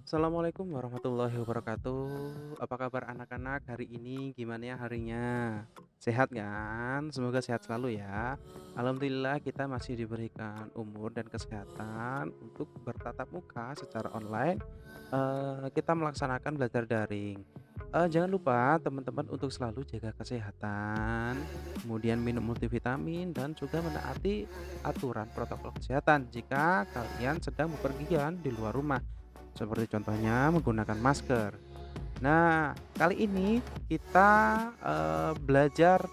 Assalamualaikum warahmatullahi wabarakatuh. Apa kabar anak-anak hari ini? Gimana ya harinya? Sehat kan? Semoga sehat selalu ya. Alhamdulillah kita masih diberikan umur dan kesehatan untuk bertatap muka secara online. Kita melaksanakan belajar daring. Jangan lupa teman-teman untuk selalu jaga kesehatan, kemudian minum multivitamin dan juga menaati aturan protokol kesehatan jika kalian sedang bepergian di luar rumah. Seperti contohnya menggunakan masker. Nah, kali ini kita, belajar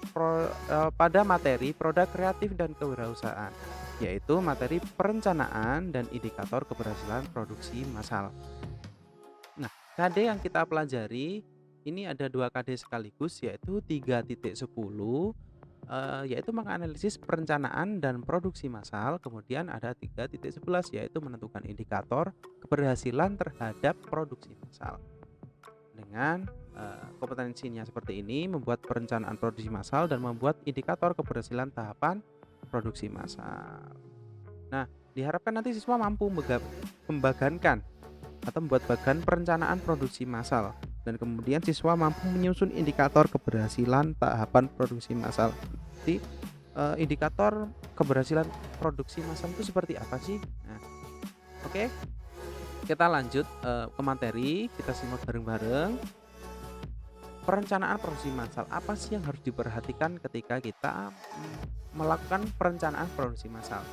pada materi produk kreatif dan kewirausahaan, yaitu materi perencanaan dan indikator keberhasilan produksi massal. Nah, KD yang kita pelajari ini ada 2 KD sekaligus yaitu 3.10, yaitu menganalisis perencanaan dan produksi massal, kemudian ada 3.11 yaitu menentukan indikator keberhasilan terhadap produksi massal. Dengan, kompetensinya seperti ini, membuat perencanaan produksi massal dan membuat indikator keberhasilan tahapan produksi massal. Nah, diharapkan nanti siswa mampu membagankan atau membuat bagan perencanaan produksi massal dan kemudian siswa mampu menyusun indikator keberhasilan tahapan produksi massal. Jadi, indikator keberhasilan produksi massal itu seperti apa sih? Nah, oke, kita lanjut, ke materi, kita simak bareng-bareng. Perencanaan produksi massal, apa sih yang harus diperhatikan ketika kita, melakukan perencanaan produksi massal?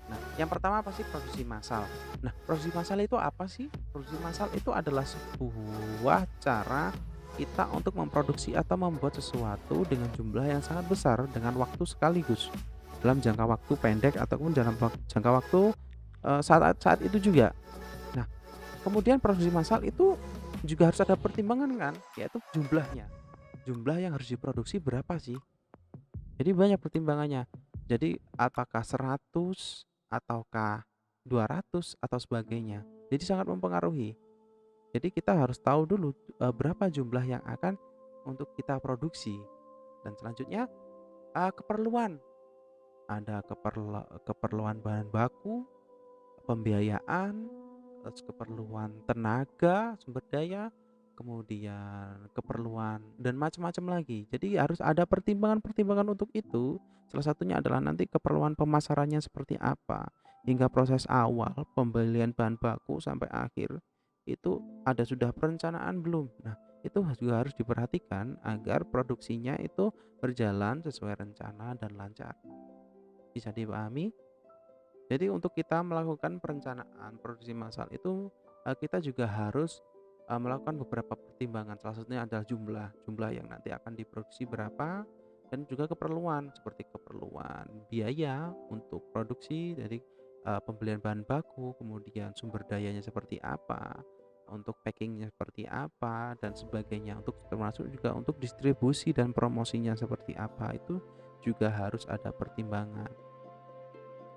Nah, yang pertama pasti produksi massal. Nah, produksi massal itu apa sih? Produksi massal itu adalah sebuah cara kita untuk memproduksi atau membuat sesuatu dengan jumlah yang sangat besar dengan waktu sekaligus, dalam jangka waktu pendek ataupun dalam jangka waktu, saat saat itu juga. Nah, kemudian produksi massal itu juga harus ada pertimbangan kan, yaitu jumlahnya. Jumlah yang harus diproduksi berapa sih? Jadi banyak pertimbangannya. Jadi apakah 100 ataukah 200 atau sebagainya. Jadi sangat mempengaruhi. Jadi kita harus tahu dulu berapa jumlah yang akan untuk kita produksi. Dan selanjutnya keperluan. Ada keperluan bahan baku, pembiayaan, terus keperluan tenaga, sumber daya, kemudian keperluan dan macam-macam lagi. Jadi harus ada pertimbangan-pertimbangan untuk itu. Salah satunya adalah nanti keperluan pemasarannya seperti apa, hingga proses awal pembelian bahan baku sampai akhir itu ada sudah perencanaan belum. Nah, itu juga harus diperhatikan agar produksinya itu berjalan sesuai rencana dan lancar. Bisa dipahami? Jadi untuk kita melakukan perencanaan produksi massal itu, kita juga harus, melakukan beberapa pertimbangan. Salah satunya adalah jumlah yang nanti akan diproduksi berapa dan juga keperluan, seperti keperluan biaya untuk produksi dari, pembelian bahan baku, kemudian sumber dayanya seperti apa, untuk packingnya seperti apa dan sebagainya, untuk termasuk juga untuk distribusi dan promosinya seperti apa, itu juga harus ada pertimbangan.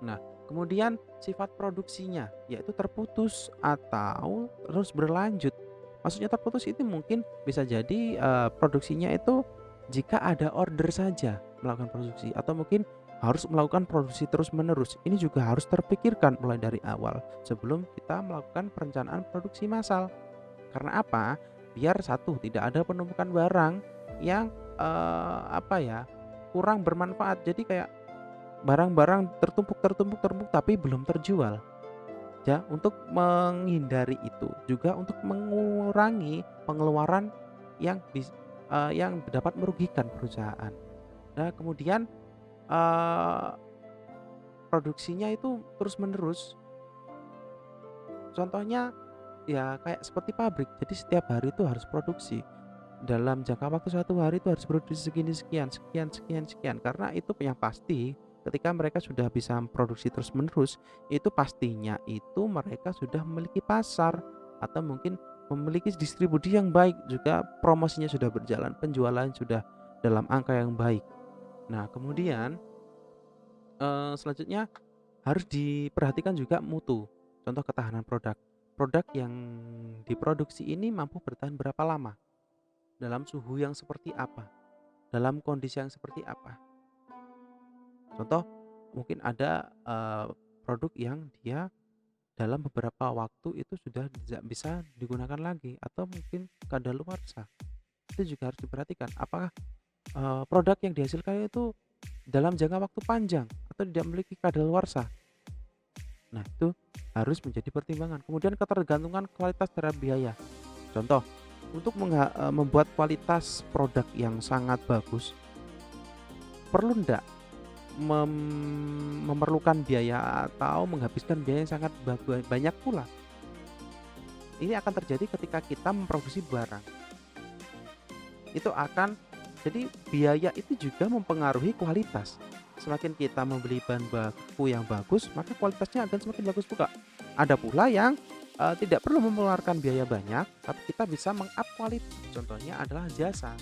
Nah, kemudian sifat produksinya, yaitu terputus atau terus berlanjut. Maksudnya terputus itu mungkin bisa jadi, produksinya itu jika ada order saja melakukan produksi atau mungkin harus melakukan produksi terus-menerus. Ini juga harus terpikirkan mulai dari awal sebelum kita melakukan perencanaan produksi massal. Karena apa? Biar satu, tidak ada penumpukan barang yang, apa ya, kurang bermanfaat. Jadi kayak barang-barang tertumpuk tapi belum terjual. Ya, untuk menghindari itu, juga untuk mengurangi pengeluaran yang yang dapat merugikan perusahaan. Nah, kemudian, eee, produksinya itu terus-menerus. Contohnya, ya kayak seperti pabrik. Jadi setiap hari itu harus produksi. Dalam jangka waktu 1 hari itu harus produksi segini sekian sekian sekian sekian, karena itu yang pasti ketika mereka sudah bisa produksi terus-menerus, itu pastinya itu mereka sudah memiliki pasar atau mungkin memiliki distribusi yang baik, juga promosinya sudah berjalan, penjualan sudah dalam angka yang baik. Nah, kemudian, selanjutnya harus diperhatikan juga mutu, contoh ketahanan produk. Produk yang diproduksi ini mampu bertahan berapa lama, dalam suhu yang seperti apa, dalam kondisi yang seperti apa. Contoh, mungkin ada, produk yang dia dalam beberapa waktu itu sudah tidak bisa digunakan lagi atau mungkin kadaluarsa. Itu juga harus diperhatikan apakah, produk yang dihasilkan itu dalam jangka waktu panjang atau tidak memiliki kadaluarsa. Nah, itu harus menjadi pertimbangan. Kemudian ketergantungan kualitas terhadap biaya. Contoh, untuk membuat kualitas produk yang sangat bagus, perlu ndak memerlukan biaya atau menghabiskan biaya yang sangat banyak pula. Ini akan terjadi ketika kita memproduksi barang. Itu akan jadi biaya itu juga mempengaruhi kualitas. Semakin kita membeli bahan baku yang bagus, maka kualitasnya akan semakin bagus juga. Ada pula yang tidak perlu mengeluarkan biaya banyak, tapi kita bisa meng-up kualitas. Contohnya adalah jasa.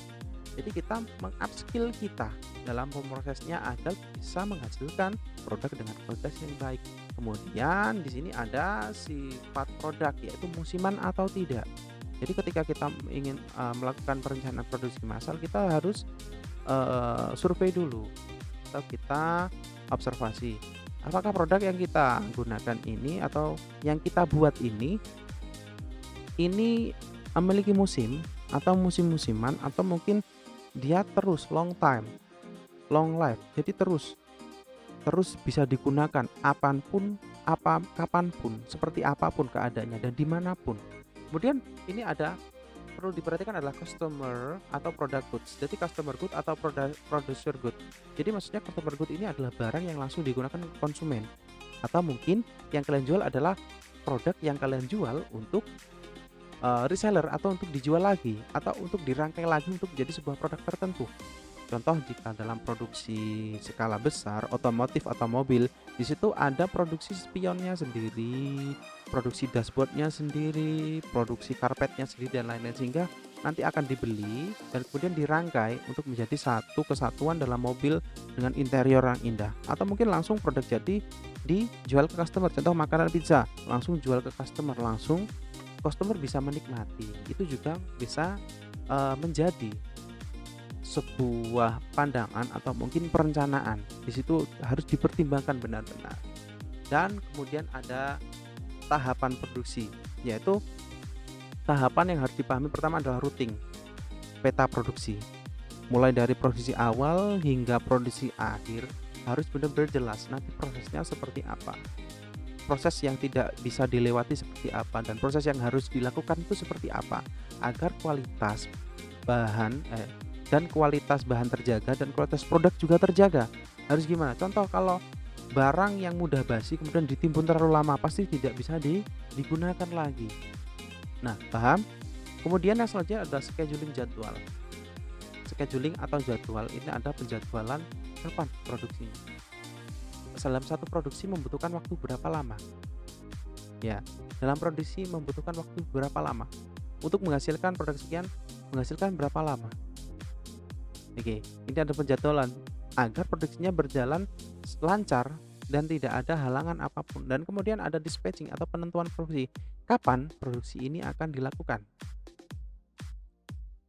Jadi kita meng-up skill kita dalam prosesnya agar bisa menghasilkan produk dengan kualitas yang baik. Kemudian di sini ada sifat produk, yaitu musiman atau tidak. Jadi ketika kita ingin melakukan perencanaan produksi massal, kita harus survei dulu atau kita observasi. Apakah produk yang kita gunakan ini atau yang kita buat ini memiliki musim atau musim-musiman atau mungkin dia terus long time, long life. Jadi terus bisa digunakan kapanpun, seperti apapun keadaannya dan dimanapun. Kemudian ini ada perlu diperhatikan adalah customer atau product goods. Jadi customer good atau producer good. Jadi maksudnya customer good ini adalah barang yang langsung digunakan konsumen. Atau mungkin yang kalian jual adalah produk yang kalian jual untuk reseller atau untuk dijual lagi atau untuk dirangkai lagi untuk menjadi sebuah produk tertentu. Contoh jika dalam produksi skala besar otomotif atau mobil, di situ ada produksi spionnya sendiri, produksi dashboardnya sendiri, produksi karpetnya sendiri dan lain-lain, sehingga nanti akan dibeli dan kemudian dirangkai untuk menjadi satu kesatuan dalam mobil dengan interior yang indah. Atau mungkin langsung produk jadi dijual ke customer. Contoh makanan pizza, langsung jual ke customer, langsung customer bisa menikmati. Itu juga bisa menjadi sebuah pandangan atau mungkin perencanaan. Di situ harus dipertimbangkan benar-benar. Dan kemudian ada tahapan produksi, yaitu tahapan yang harus dipahami pertama adalah routing, peta produksi. Mulai dari produksi awal hingga produksi akhir harus benar-benar jelas nanti prosesnya seperti apa. Proses yang tidak bisa dilewati seperti apa dan proses yang harus dilakukan itu seperti apa agar kualitas bahan terjaga dan kualitas produk juga terjaga. Harus gimana? Contoh kalau barang yang mudah basi kemudian ditimbun terlalu lama pasti tidak bisa digunakan lagi. Nah, paham? Kemudian yang selanjutnya adalah scheduling jadwal. Scheduling atau jadwal ini ada penjadwalan kapan produksinya. Dalam satu produksi membutuhkan waktu berapa lama? Ya, dalam produksi membutuhkan waktu berapa lama? Untuk menghasilkan produk sekian menghasilkan berapa lama? Oke, ini ada penjadwalan agar produksinya berjalan lancar dan tidak ada halangan apapun. Dan kemudian ada dispatching atau penentuan produksi. Kapan produksi ini akan dilakukan?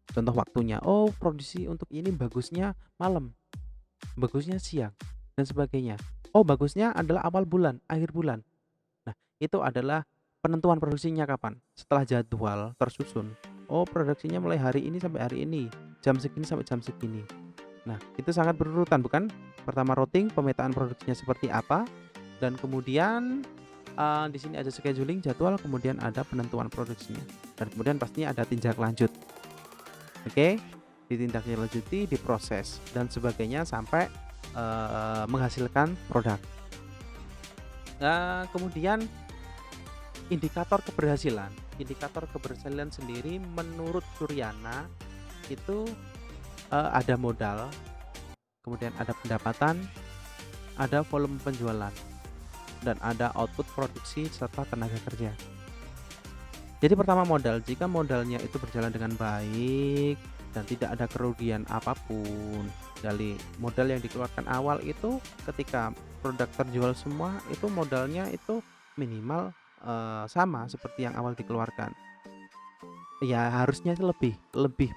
Contoh waktunya, produksi untuk ini bagusnya malam, bagusnya siang, dan sebagainya. Bagusnya adalah awal bulan, akhir bulan. Nah, itu adalah penentuan produksinya kapan. Setelah jadwal tersusun, produksinya mulai hari ini sampai hari ini, jam segini sampai jam segini. Nah, itu sangat berurutan, bukan? Pertama routing, pemetaan produksinya seperti apa, dan kemudian di sini ada scheduling jadwal, kemudian ada penentuan produksinya, dan kemudian pastinya ada tindak lanjut. Oke, ditindaklanjuti, diproses dan sebagainya sampai menghasilkan produk. Kemudian indikator keberhasilan sendiri menurut Suryana itu ada modal, kemudian ada pendapatan, ada volume penjualan, dan ada output produksi serta tenaga kerja. Jadi pertama modal, jika modalnya itu berjalan dengan baik dan tidak ada kerugian apapun dari modal yang dikeluarkan awal, itu ketika produk terjual semua itu modalnya itu minimal sama seperti yang awal dikeluarkan. Ya harusnya lebih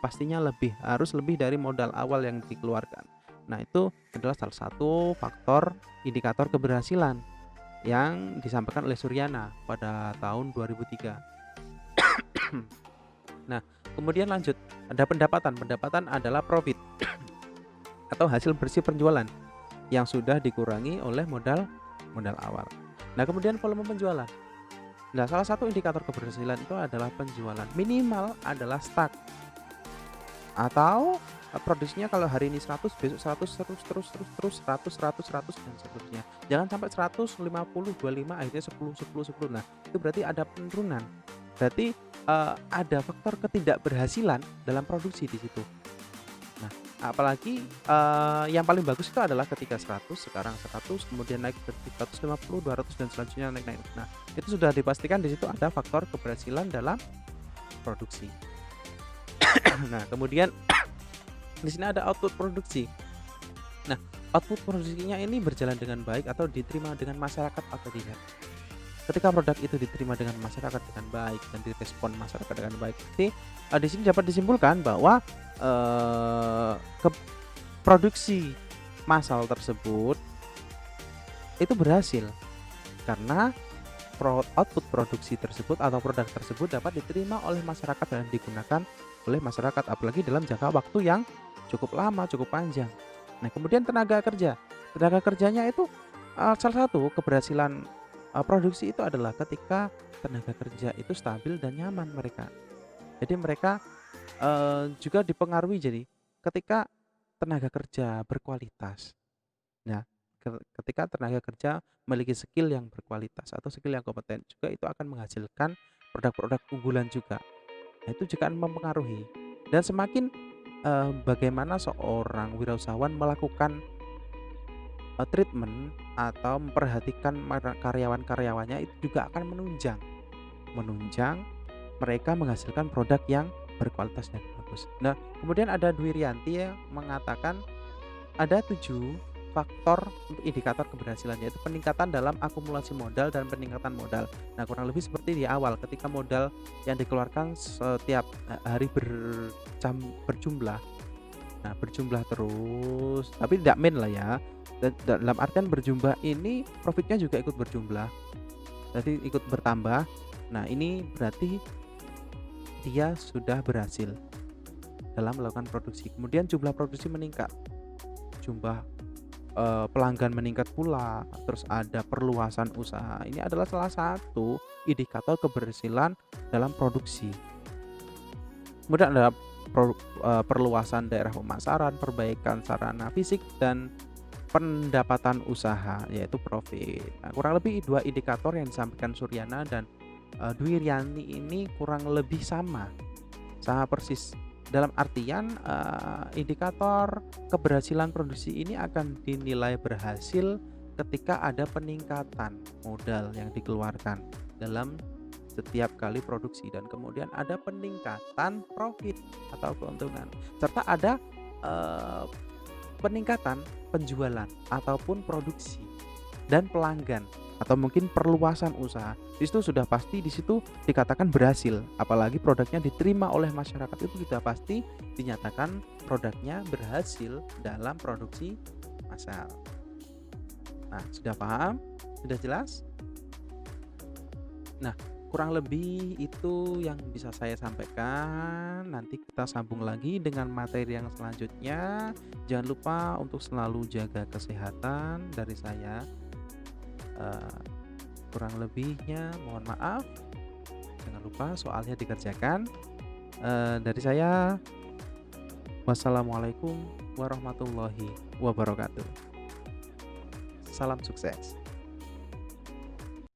pastinya harus lebih dari modal awal yang dikeluarkan. Nah, itu adalah salah satu faktor indikator keberhasilan. yang disampaikan oleh Suryana pada tahun 2003. Nah, kemudian lanjut, ada pendapatan. Pendapatan adalah profit atau hasil bersih penjualan yang sudah dikurangi oleh modal awal. Nah, kemudian volume penjualan. Nah, salah satu indikator keberhasilan itu adalah penjualan. Minimal adalah stuck atau produksinya kalau hari ini 100, besok 100, terus 100 dan seterusnya. Jangan sampai 150, 25, akhirnya 10, 10, 10. Nah, itu berarti ada penurunan. Berarti ada faktor ketidakberhasilan dalam produksi di situ. Nah, apalagi yang paling bagus itu adalah ketika 100, sekarang 100, kemudian naik ke 150, 200 dan selanjutnya naik. Nah, itu sudah dipastikan di situ ada faktor keberhasilan dalam produksi. Nah, kemudian di sini ada output produksi. Nah, output produksinya ini berjalan dengan baik atau diterima dengan masyarakat atau tidak. Ketika produk itu diterima dengan masyarakat dengan baik dan direspon masyarakat dengan baik, jadi di sini dapat disimpulkan bahwa produksi massal tersebut itu berhasil karena output produksi tersebut atau produk tersebut dapat diterima oleh masyarakat dan digunakan oleh masyarakat, apalagi dalam jangka waktu yang cukup lama, cukup panjang. Nah, kemudian tenaga kerjanya itu salah satu keberhasilan produksi itu adalah ketika tenaga kerja itu stabil dan nyaman mereka. Jadi mereka juga dipengaruhi jadi ketika tenaga kerja berkualitas. Nah, ketika tenaga kerja memiliki skill yang berkualitas atau skill yang kompeten juga itu akan menghasilkan produk-produk unggulan juga. Nah, itu juga akan mempengaruhi. Dan semakin bagaimana seorang wirausahawan melakukan treatment atau memperhatikan karyawan-karyawannya itu juga akan menunjang mereka menghasilkan produk yang berkualitas dan bagus. Nah, kemudian ada Dwi Rianti yang mengatakan ada 7 faktor untuk indikator keberhasilan, yaitu peningkatan dalam akumulasi modal dan peningkatan modal. Nah, kurang lebih seperti di awal ketika modal yang dikeluarkan setiap hari berjumlah. Nah, berjumlah terus, tapi tidak main lah ya. Dalam artian berjumlah ini profitnya juga ikut berjumlah, jadi ikut bertambah. Nah, ini berarti dia sudah berhasil dalam melakukan produksi. Kemudian jumlah produksi meningkat, jumlah pelanggan meningkat pula, terus ada perluasan usaha. Ini adalah salah satu indikator keberhasilan dalam produksi. Kemudian ada perluasan daerah pemasaran, perbaikan sarana fisik dan pendapatan usaha, yaitu profit. Nah, kurang lebih 2 indikator yang disampaikan Suryana dan Dwi Rianti ini kurang lebih sama persis. Dalam artian indikator keberhasilan produksi ini akan dinilai berhasil ketika ada peningkatan modal yang dikeluarkan dalam setiap kali produksi dan kemudian ada peningkatan profit atau keuntungan, serta ada peningkatan penjualan ataupun produksi dan pelanggan atau mungkin perluasan usaha. Di situ sudah pasti di situ dikatakan berhasil, apalagi produknya diterima oleh masyarakat, itu sudah pasti dinyatakan produknya berhasil dalam produksi massal. Nah, sudah paham? Sudah jelas? Nah, kurang lebih itu yang bisa saya sampaikan. Nanti kita sambung lagi dengan materi yang selanjutnya. Jangan lupa untuk selalu jaga kesehatan dari saya. Kurang lebihnya mohon maaf. Jangan lupa soalnya dikerjakan. Dari saya, wassalamualaikum warahmatullahi wabarakatuh. Salam sukses.